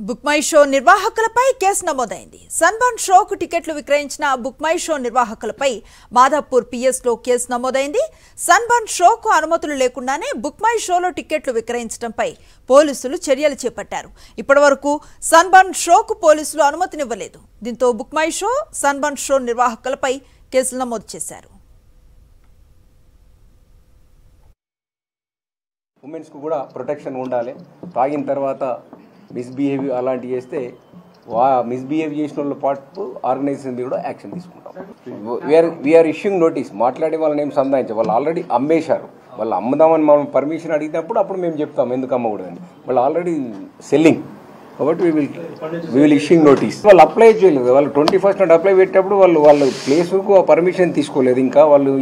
Book my show నిర్వాహకులపై కేసు నమోదైంది. సన్బర్న్ షోకు టికెట్లు విక్రయించిన బుక్ మై షో నిర్వాహకులపై మాదాపూర్ పిఎస్లో కేసు నమోదైంది. సన్బర్న్ షోకు అనుమతులు లేకుండానే బుక్ మై షోలో టికెట్లు విక్రయించడంపై పోలీసులు చర్యలు చేపట్టారు. ఇప్పటివరకు సన్బర్న్ షోకు పోలీసులు అనుమతినివ్వలేదు. దీంతో book my show, Sunburn show నిర్వాహకులపై కేసులు నమోదు చేశారు. ఉమెన్స్ కు కూడా ప్రొటెక్షన్ ఉండాలి. తాగిన తర్వాత మిస్బిహేవ్ అలాంటివి చేస్తే మిస్బిహేవ్ చేసిన వాళ్ళ పాటు ఆర్గనైజేషన్ మీద కూడా యాక్షన్ తీసుకుంటాం. We're issuing notice. మాట్లాడే వాళ్ళని ఏం సంధానించారు, వాళ్ళు ఆల్రెడీ అమ్మేశారు. వాళ్ళు అమ్ముదామని మనం పర్మిషన్ అడిగినప్పుడు అప్పుడు మేము చెప్తాం ఎందుకు అమ్మకూడదని. వాళ్ళు ఆల్రెడీ సెల్లింగ్ కాబట్టి వీ విల్ ఇష్యూయింగ్ నోటీస్. వాళ్ళు అప్లై చేయలేదు. వాళ్ళు 21st అప్లై పెట్టేటప్పుడు వాళ్ళు ప్లేస్కు పర్మిషన్ తీసుకోలేదు. ఇంకా వాళ్ళు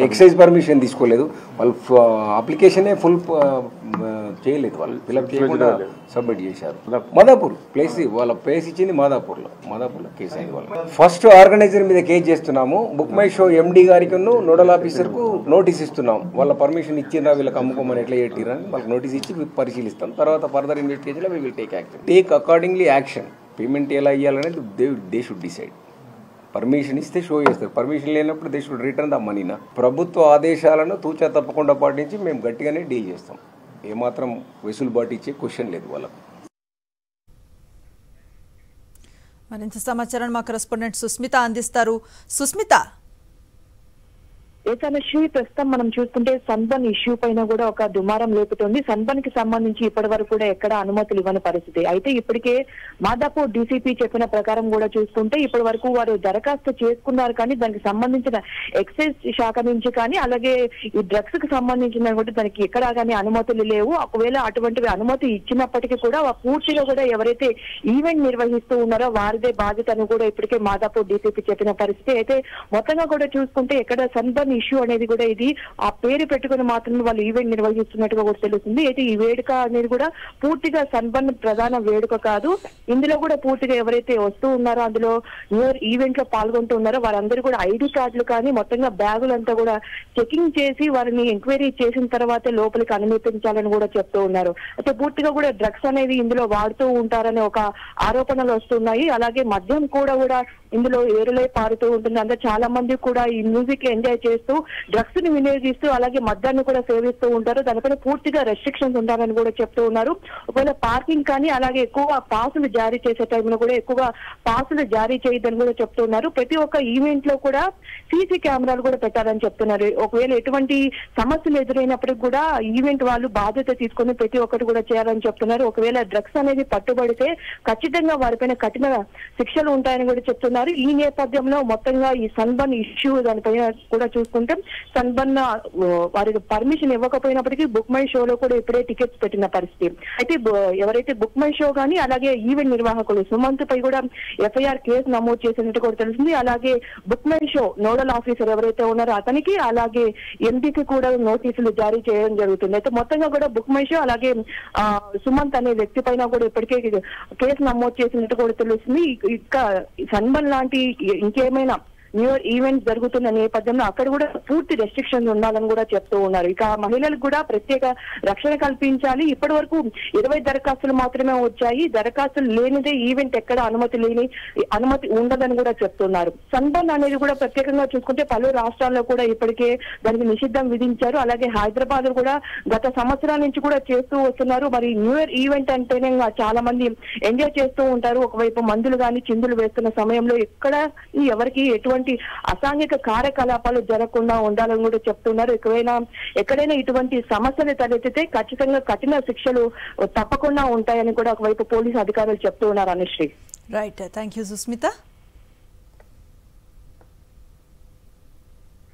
ఎక్సైజ్ పర్మిషన్ తీసుకోలేదు. వాళ్ళు అప్లికేషనే ఫుల్ చేయలేదు. వాళ్ళు ఫిల్అప్ చేయకుండా సబ్మిట్ చేశారు. మాదాపూర్ ప్లేస్, వాళ్ళ ప్లేస్ ఇచ్చింది మాదాపూర్లో కేసు అయింది. వాళ్ళు ఫస్ట్ ఆర్గనైజర్ మీద కేసు చేస్తున్నాము. బుక్ మై షో ఎండి గారికి నోడల్ ఆఫీసర్కు నోటీస్ ఇస్తున్నాం. వాళ్ళ పర్మిషన్ ఇచ్చిందా వీళ్ళకి అమ్ముకోమని ఎట్లా పెట్టిరని వాళ్ళకి నోటీస్ ఇచ్చి పరిశీలిస్తాం. తర్వాత further investigation we will take action. Take accordingly action. Payment ఎలా ఇవ్వాలనేది దే షుడ్ డిసైడ్. పర్మిషన్ ఇస్తే షో చేస్తారు, పర్మిషన్ లేనప్పుడు దే షుడ్ రిటర్న్ ద మనీనా. ప్రభుత్వ ఆదేశాలను తూచా తప్పకుండా పాటించి మేము గట్టిగానే డీల్ చేస్తాం. ఏమాత్రం వెసులుబాటు ఇచ్చే క్వశ్చన్ లేదు వాళ్ళకు. మరింత సమాచారం మా కరెస్పాండెంట్ సుస్మిత అందిస్తారు. సుస్మిత, ప్రస్తుతం మనం చూస్తుంటే సన్బర్న్ ఇష్యూ పైన కూడా ఒక దుమారం లేపుతోంది. సన్బర్న్ కి సంబంధించి ఇప్పటి వరకు కూడా ఎక్కడ అనుమతులు ఇవ్వని పరిస్థితి. అయితే ఇప్పటికే మాదాపూర్ డీసీపీ చెప్పిన ప్రకారం కూడా చూసుకుంటే ఇప్పటి వరకు వారు దరఖాస్తు చేసుకున్నారు, కానీ దానికి సంబంధించిన ఎక్సైజ్ శాఖ నుంచి కానీ అలాగే ఈ డ్రగ్స్ కి సంబంధించిన కూడా దానికి ఎక్కడా కానీ అనుమతులు లేవు. ఒకవేళ అటువంటి అనుమతి ఇచ్చినప్పటికీ కూడా పూర్తిగా కూడా ఎవరైతే ఈవెంట్ నిర్వహిస్తూ ఉన్నారో వారిదే బాధ్యత అని కూడా ఇప్పటికే మాదాపూర్ డీసీపీ చెప్పిన పరిస్థితి. అయితే మొత్తంగా కూడా చూసుకుంటే ఎక్కడ సన్బర్న్ ఇష్యూ అనేది కూడా ఇది ఆ పేరు పెట్టుకుని మాత్రమే వాళ్ళు ఈవెంట్ నిర్వహిస్తున్నట్టుగా కూడా తెలుస్తుంది. అయితే ఈ వేడుక అనేది కూడా పూర్తిగా సన్బర్న్ ప్రధాన వేడుక కాదు. ఇందులో కూడా పూర్తిగా ఎవరైతే వస్తూ ఉన్నారో అందులో న్యూ ఇయర్ ఈవెంట్ లో పాల్గొంటూ ఉన్నారో వారందరూ కూడా ఐడి కార్డులు కానీ మొత్తంగా బ్యాగులంతా కూడా చెకింగ్ చేసి వారిని ఎంక్వైరీ చేసిన తర్వాతే లోపలికి అనుమతించాలని కూడా చెప్తూ ఉన్నారు. అయితే పూర్తిగా కూడా డ్రగ్స్ అనేది ఇందులో వాడుతూ ఉంటారనే ఒక ఆరోపణలు వస్తున్నాయి. అలాగే మద్యం కూడా ఇందులో ఏరులై పారుతూ ఉంటుంది. అంటే చాలా మంది కూడా ఈ మ్యూజిక్ ఎంజాయ్ చేస్తూ డ్రగ్స్ ని వినియోగిస్తూ అలాగే మద్యాన్ని కూడా సేవిస్తూ ఉంటారు. దానిపైన పూర్తిగా రెస్ట్రిక్షన్స్ ఉండాలని కూడా చెప్తూ ఉన్నారు. ఒకవేళ పార్కింగ్ కానీ అలాగే ఎక్కువ పాసులు జారీ చేసే టైంలో కూడా ఎక్కువగా పాసులు జారీ చేయొద్దని కూడా చెప్తున్నారు. ప్రతి ఒక్క ఈవెంట్ లో కూడా సీసీ కెమెరాలు కూడా పెట్టాలని చెప్తున్నారు. ఒకవేళ ఎటువంటి సమస్యలు ఎదురైనప్పటికి కూడా ఈవెంట్ వాళ్ళు బాధ్యత తీసుకుని ప్రతి ఒక్కటి కూడా చేయాలని చెప్తున్నారు. ఒకవేళ డ్రగ్స్ అనేది పట్టుబడితే ఖచ్చితంగా వారిపైన కఠిన శిక్షలు ఉంటాయని కూడా చెప్తున్నారు. ఈ నేపథ్యంలో మొత్తంగా ఈ సన్బర్న్ ఇష్యూ దానిపైన కూడా చూసుకుంటే సన్బర్న్ వారికి పర్మిషన్ ఇవ్వకపోయినప్పటికీ బుక్ మై షోలో కూడా ఇప్పుడే టికెట్స్ పెట్టిన పరిస్థితి. అయితే ఎవరైతే బుక్ మై షో కానీ అలాగే ఈవెంట్ నిర్వాహకులు సుమంత్ పై కూడా ఎఫ్ఐఆర్ కేసు నమోదు చేసినట్టు కూడా తెలిసింది. అలాగే book my show nodal officer ఎవరైతే ఉన్నారో అతనికి అలాగే ఎండీకి కూడా నోటీసులు జారీ చేయడం జరుగుతుంది. అయితే మొత్తంగా కూడా బుక్ మై షో అలాగే సుమంత్ అనే వ్యక్తి పైన కూడా ఇప్పటికే కేసు నమోదు చేసినట్టు కూడా తెలుస్తుంది. ఇంకా సన్బర్న్ లాంటి ఇంకేమైనా న్యూ ఇయర్ ఈవెంట్ జరుగుతున్న నేపథ్యంలో అక్కడ కూడా పూర్తి రెస్ట్రిక్షన్స్ ఉండాలని కూడా చెప్తూ ఉన్నారు. ఇక మహిళలకు కూడా ప్రత్యేక రక్షణ కల్పించాలి. ఇప్పటి వరకు 20 దరఖాస్తులు మాత్రమే వచ్చాయి. దరఖాస్తులు లేనిదే ఈవెంట్ ఎక్కడ అనుమతి ఉండదని కూడా చెప్తున్నారు. సన్బర్న్ అనేది కూడా ప్రత్యేకంగా చూసుకుంటే పలు రాష్ట్రాల్లో కూడా ఇప్పటికే దానికి నిషిద్ధం విధించారు. అలాగే హైదరాబాద్ కూడా గత సంవత్సరాల నుంచి కూడా చేస్తూ వస్తున్నారు. మరి న్యూ ఇయర్ ఈవెంట్ అంటేనే చాలా మంది ఎంజాయ్ చేస్తూ ఉంటారు. ఒకవైపు మందులు కానీ చిందులు వేస్తున్న సమయంలో ఎక్కడ ఎవరికి ఎటువంటి అసాంఘిక కార్యకలాపాలు జరగకుండా ఉండాలని కూడా చెప్తున్నారు. ఎక్కడైనా ఇటువంటి సమస్యలు తలెత్తితే ఖచ్చితంగా కఠిన శిక్షలు తప్పకుండా ఉంటాయని కూడా ఒకవైపు పోలీసు అధికారులు చెప్తూ ఉన్నారు. Anushree, right, thank you Susmitha.